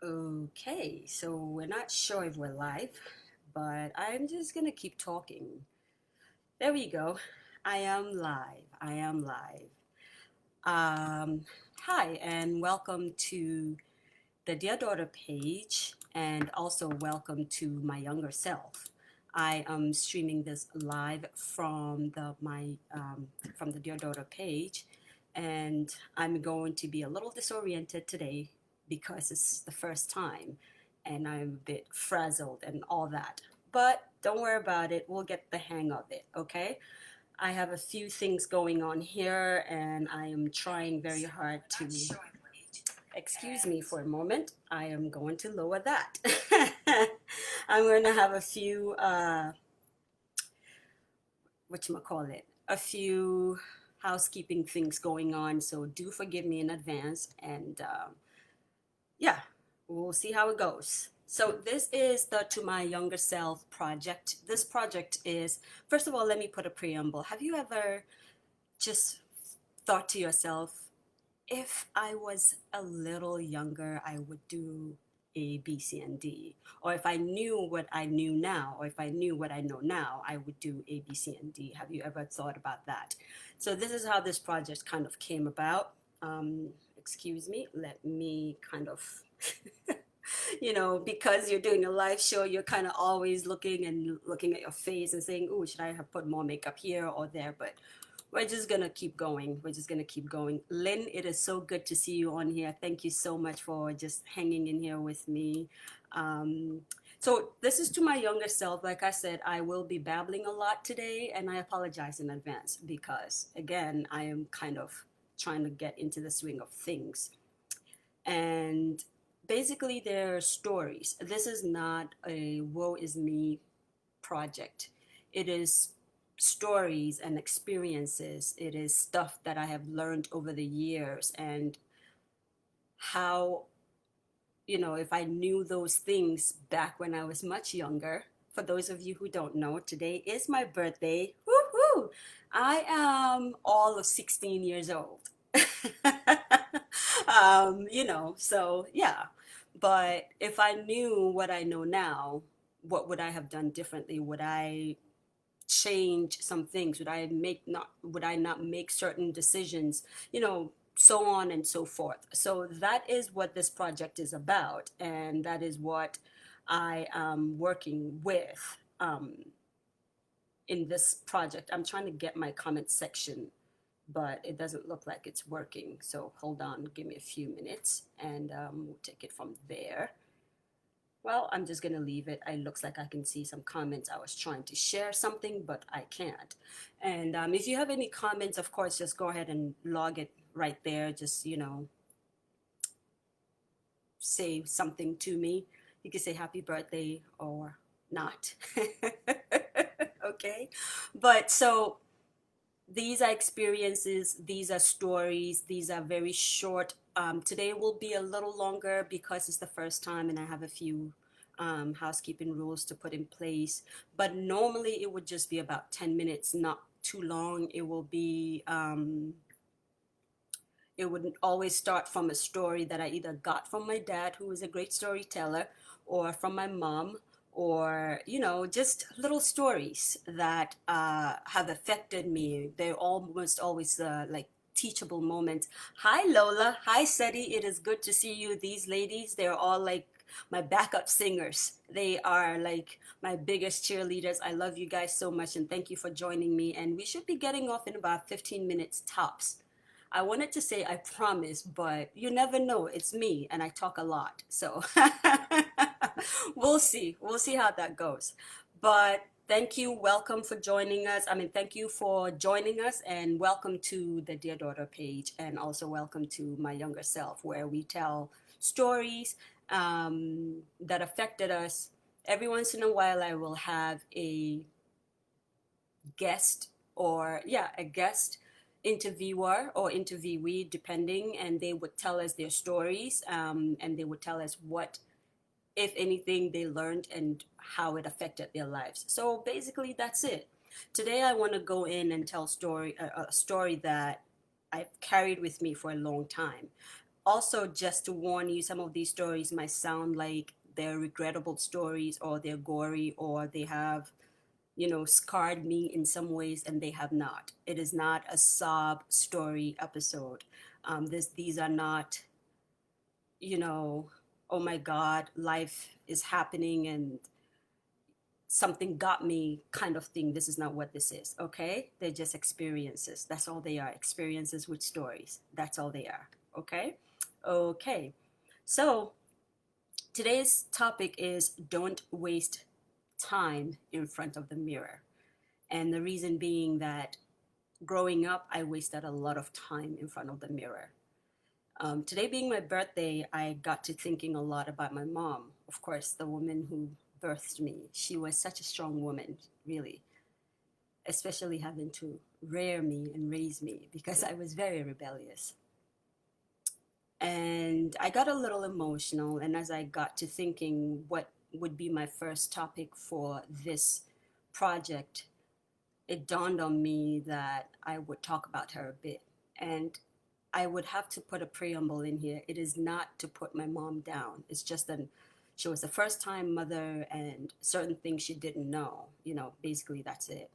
Okay, so we're not sure if we're live, but I'm just gonna keep talking. There we go. I am live. I am live. Um, Hi, and welcome to the Dear Daughter page, and also welcome to my younger self. I am streaming this live from from the Dear Daughter page, and I'm going to be a little disoriented today because it's the first time, and I'm a bit frazzled and all that. But don't worry about it. We'll get the hang of it. Okay. I have a few things going on here, and I am trying very hard to. Excuse me for a moment. I am going to lower that. I'm going to have a few, whatchamacallit, a few housekeeping things going on. So do forgive me in advance. And yeah, we'll see how it goes. So this is the To My Younger Self project. This project is, first of all, let me put a preamble. Have you ever just thought to yourself, if I was a little younger, I would do A, B, C, and D. Or if I knew what I knew now, or if I knew what I know now, I would do A, B, C, and D. Have you ever thought about that? So this is how this project kind of came about. Excuse me, let me kind of, because you're doing a live show, you're kind of always looking and looking at your face and saying, "Oh, should I have put more makeup here or there?" But we're just gonna keep going. We're just gonna keep going. Lynn, it is so good to see you on here. Thank you so much for just hanging in here with me. Um, so this is to my younger self. Like I said, I will be babbling a lot today, and I apologize in advance because, again, I am kind of trying to get into the swing of things. And basically, they're stories. This is not a woe is me project. It is stories and experiences. It is stuff that I have learned over the years and how, if I knew those things back when I was much younger. For those of you who don't know, today is my birthday. Woohoo! I am all of 16 years old. So yeah. But if I knew what I know now, what would I have done differently? Would I change some things? Would I not make certain decisions? So on and so forth. So that is what this project is about, and that is what I am working with in this project. I'm trying to get my comment section, but it doesn't look like it's working. So hold on, give me a few minutes, and we'll take it from there. Well, I'm just gonna leave it. It looks like I can see some comments. I was trying to share something, but I can't. And if you have any comments, of course, just go ahead and log it right there. Just, say something to me. You can say happy birthday or not. Okay. But so these are experiences, these are stories, these are very short. Today will be a little longer because it's the first time and I have a few housekeeping rules to put in place. But normally it would just be about 10 minutes, not too long. It would always start from a story that I either got from my dad, who is a great storyteller, or from my mom, or, just little stories that have affected me. They're almost always like teachable moments. Hi, Lola. Hi, Seti. It is good to see you. These ladies, they're all like my backup singers. They are like my biggest cheerleaders. I love you guys so much, and thank you for joining me. And we should be getting off in about 15 minutes tops. I wanted to say I promise, but you never know. It's me and I talk a lot. So we'll see. We'll see how that goes. But thank you. Welcome for joining us. Thank you for joining us and welcome to the Dear Daughter page and also welcome to My Younger Self, where we tell stories that affected us. Every once in a while, I will have a guest a guest interviewer or interviewee depending, and they would tell us their stories, and they would tell us what, if anything, they learned and how it affected their lives. So basically that's it. Today I want to go in and tell a story that I've carried with me for a long time. Also, just to warn you, some of these stories might sound like they're regrettable stories, or they're gory, or they have, scarred me in some ways, and they have not. It is not a sob story episode. These are not, you know, oh my God, life is happening and something got me kind of thing. This is not what this is, okay? They're just experiences. That's all they are. Experiences with stories. That's all they are, okay? Okay. So today's topic is don't waste time in front of the mirror. And the reason being that growing up, I wasted a lot of time in front of the mirror. Today being my birthday, I got to thinking a lot about my mom. Of course, the woman who birthed me. She was such a strong woman, really, especially having to rear me and raise me because I was very rebellious. And I got a little emotional. And as I got to thinking what would be my first topic for this project, it dawned on me that I would talk about her a bit. And I would have to put a preamble in here. It is not to put my mom down. It's just that she was a first time mother and certain things she didn't know. Basically, that's it.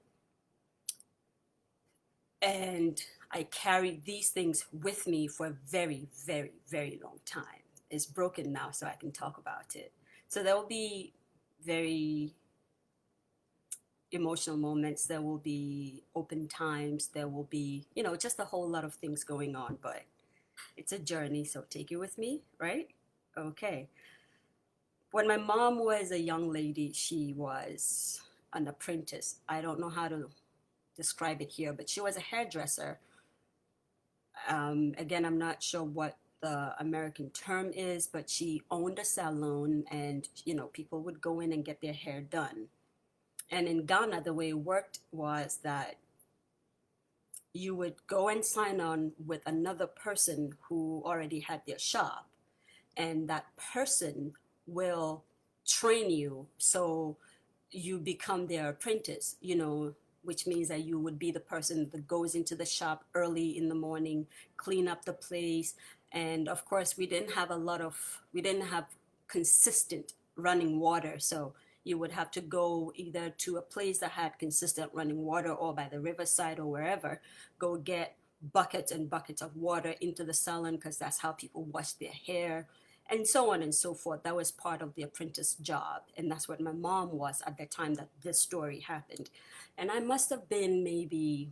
And I carried these things with me for a very, very, very long time. It's broken now, so I can talk about it. So there will be very emotional moments, there will be open times, there will be, just a whole lot of things going on, but it's a journey, so take it with me, right? Okay. When my mom was a young lady, she was an apprentice. I don't know how to describe it here, but she was a hairdresser. Again, I'm not sure what the American term is, but she owned a salon, and people would go in and get their hair done. And in Ghana, the way it worked was that you would go and sign on with another person who already had their shop, and that person will train you so you become their apprentice, which means that you would be the person that goes into the shop early in the morning, clean up the place. And of course, we didn't have consistent running water. So you would have to go either to a place that had consistent running water or by the riverside or wherever, go get buckets and buckets of water into the salon because that's how people wash their hair, and so on and so forth. That was part of the apprentice job. And that's what my mom was at the time that this story happened. And I must have been maybe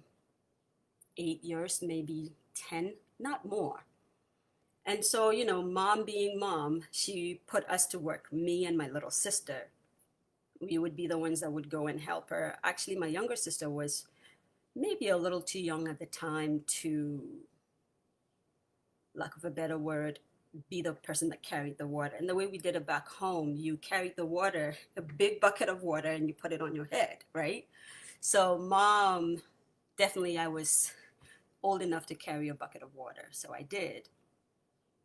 8 years, maybe 10, not more. And so, mom being mom, she put us to work, me and my little sister. We would be the ones that would go and help her. Actually, my younger sister was maybe a little too young at the time to, lack of a better word, be the person that carried the water. And the way we did it back home, you carried the water, a big bucket of water, and you put it on your head, right? So, mom, definitely, I was old enough to carry a bucket of water. So I did.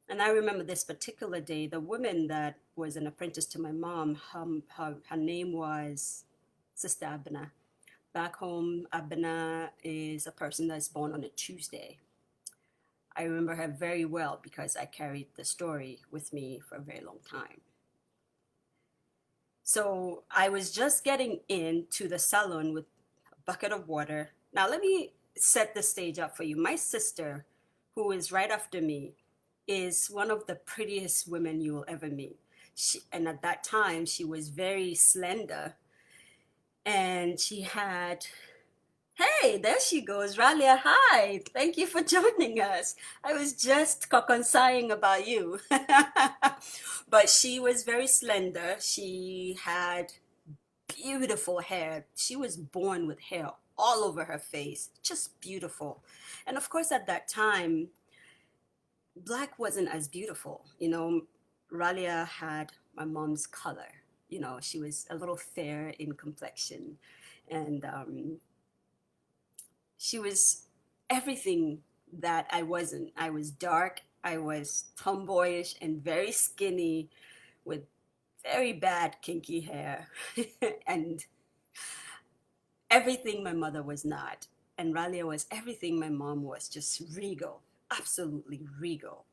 And I remember this particular day, the woman that was an apprentice to my mom, her name was Sister Abena. Back home, Abena is a person that's born on a Tuesday. I remember her very well because I carried the story with me for a very long time. So I was just getting into the salon with a bucket of water. Now, let me set the stage up for you. My sister, who is right after me, is one of the prettiest women you will ever meet. And at that time, she was very slender. And she had, hey, there she goes, Ralia. Hi, thank you for joining us. I was just sighing about you. But she was very slender. She had beautiful hair. She was born with hair all over her face, just beautiful. And of course, at that time, black wasn't as beautiful. Ralia had my mom's color. She was a little fair in complexion, and she was everything that I wasn't. I was dark, I was tomboyish and very skinny with very bad kinky hair and everything my mother was not. And Ralia was everything my mom was, just regal, absolutely regal.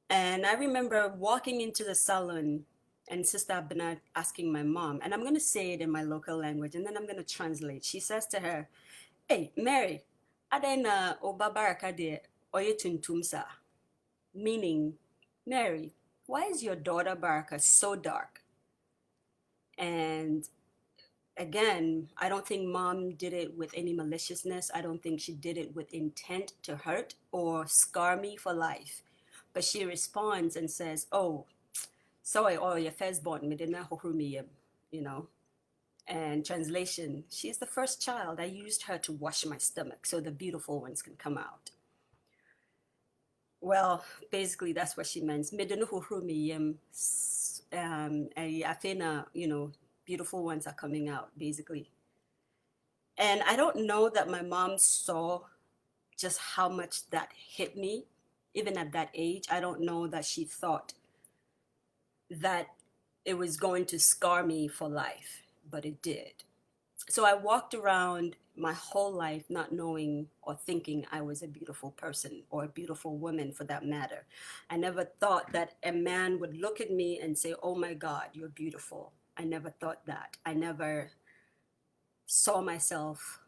And I remember walking into the salon and Sister Abena asking my mom, and I'm going to say it in my local language and then I'm going to translate. She says to her, "Hey, Mary, adena obabaraka de oyetuntumsa," meaning, "Mary, why is your daughter Baraka so dark?" And again, I don't think mom did it with any maliciousness. I don't think she did it with intent to hurt or scar me for life. But she responds and says, "Oh, sorry, oh, your firstborn, me didn't you know." And translation, she's the first child. I used her to wash my stomach so the beautiful ones can come out. Well, basically, that's what she meant. Me didn't I think, beautiful ones are coming out, basically. And I don't know that my mom saw just how much that hit me, even at that age. I don't know that she thought that it was going to scar me for life, but it did. So I walked around my whole life not knowing or thinking I was a beautiful person or a beautiful woman for that matter. I never thought that a man would look at me and say, "Oh my God, you're beautiful." I never thought that. I never saw myself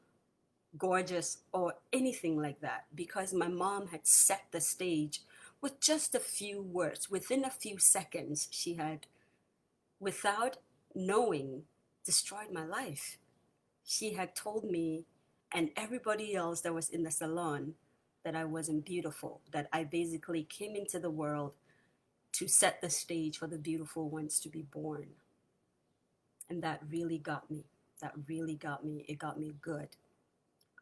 gorgeous or anything like that because my mom had set the stage with just a few words. Within a few seconds, she had, without knowing, destroyed my life. She had told me and everybody else that was in the salon that I wasn't beautiful, that I basically came into the world to set the stage for the beautiful ones to be born. And that really got me. That really got me. It got me good.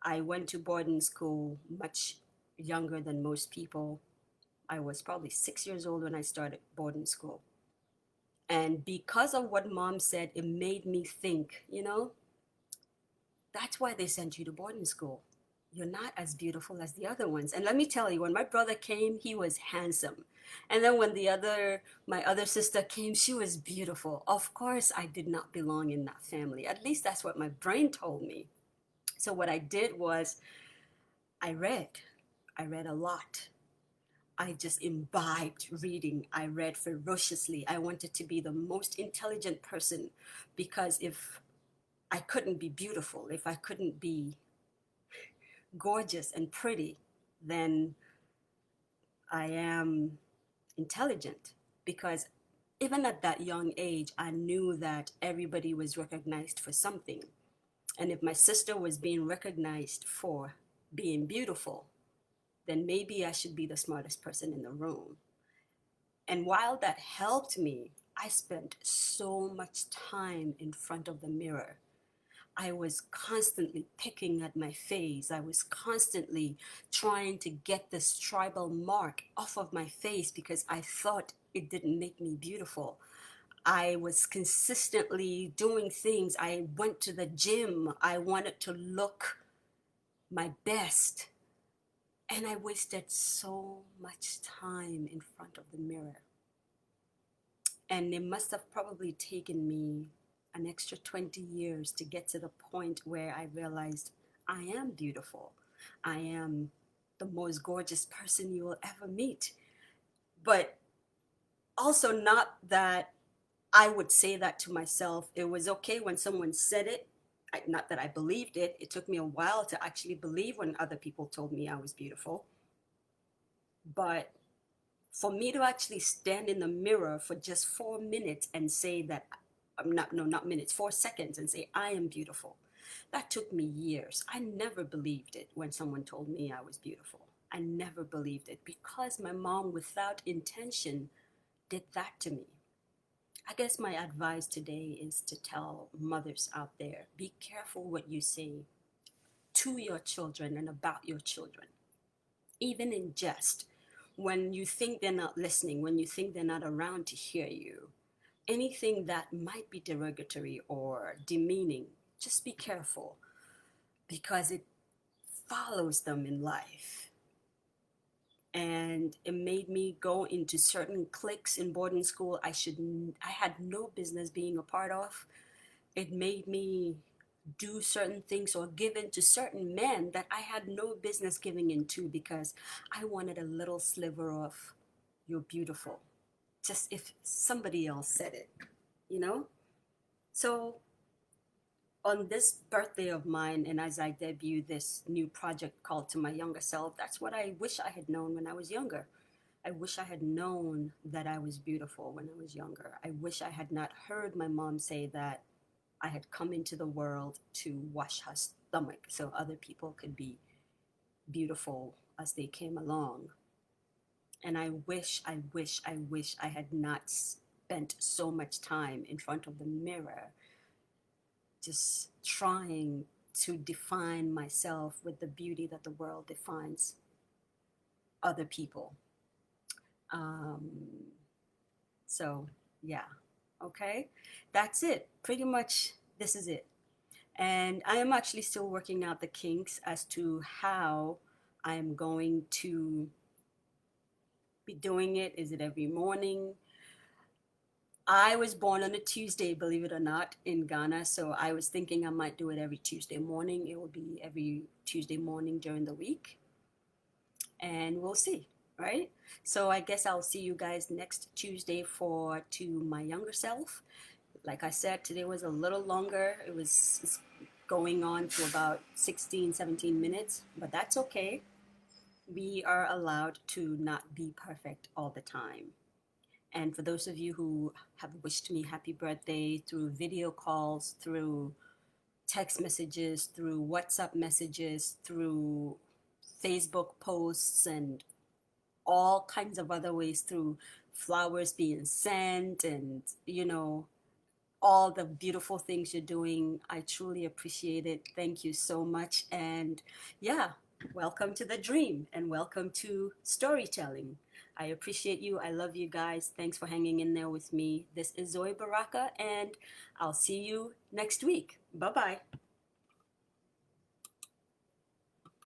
I went to boarding school much younger than most people. I was probably 6 years old when I started boarding school. And because of what mom said, it made me think, that's why they sent you to boarding school. You're not as beautiful as the other ones. And let me tell you, when my brother came, he was handsome. And then when my other sister came, she was beautiful. Of course, I did not belong in that family. At least that's what my brain told me. So what I did was I read. I read a lot. I just imbibed reading. I read ferociously. I wanted to be the most intelligent person because if I couldn't be beautiful, if I couldn't be gorgeous and pretty, then I am intelligent. Because even at that young age, I knew that everybody was recognized for something. And if my sister was being recognized for being beautiful, then maybe I should be the smartest person in the room. And while that helped me, I spent so much time in front of the mirror. I was constantly picking at my face. I was constantly trying to get this tribal mark off of my face because I thought it didn't make me beautiful. I was consistently doing things. I went to the gym. I wanted to look my best. And I wasted so much time in front of the mirror. And it must have probably taken me an extra 20 years to get to the point where I realized I am beautiful. I am the most gorgeous person you will ever meet. But also, not that I would say that to myself. It was okay when someone said it. Not that I believed it. It took me a while to actually believe when other people told me I was beautiful. But for me to actually stand in the mirror for just 4 minutes and say that I'm not, no, not minutes, 4 seconds and say I am beautiful, that took me years. I never believed it when someone told me I was beautiful. I never believed it because my mom, without intention, did that to me. I guess my advice today is to tell mothers out there, be careful what you say to your children and about your children, even in jest, when you think they're not listening, when you think they're not around to hear you, anything that might be derogatory or demeaning, just be careful because it follows them in life. And it made me go into certain cliques in boarding school I had no business being a part of. It made me do certain things or give in to certain men that I had no business giving into because I wanted a little sliver of you're beautiful. Just if somebody else said it, you know? So on this birthday of mine, and as I debut this new project called To My Younger Self, that's what I wish I had known when I was younger. I wish I had known that I was beautiful when I was younger. I wish I had not heard my mom say that I had come into the world to wash her stomach so other people could be beautiful as they came along. And I wish I had not spent so much time in front of the mirror just trying to define myself with the beauty that the world defines other people. Um, so, yeah, okay, that's it. Pretty much, this is it. And I am actually still working out the kinks as to how I am going to be doing it. Is it every morning? I was born on a Tuesday, believe it or not, in Ghana. So I was thinking I might do it every Tuesday morning. It will be every Tuesday morning during the week. And we'll see, right? So I guess I'll see you guys next Tuesday for To My Younger Self. Like I said, today was a little longer. It's going on for about 16, 17 minutes, but that's okay. We are allowed to not be perfect all the time. And for those of you who have wished me happy birthday through video calls, through text messages, through WhatsApp messages, through Facebook posts, and all kinds of other ways, through flowers being sent, and all the beautiful things you're doing. I truly appreciate it. Thank you so much. And yeah, welcome to the dream and welcome to storytelling. I appreciate you. I love you guys. Thanks for hanging in there with me. This is ZoeBaraka, and I'll see you next week. Bye bye.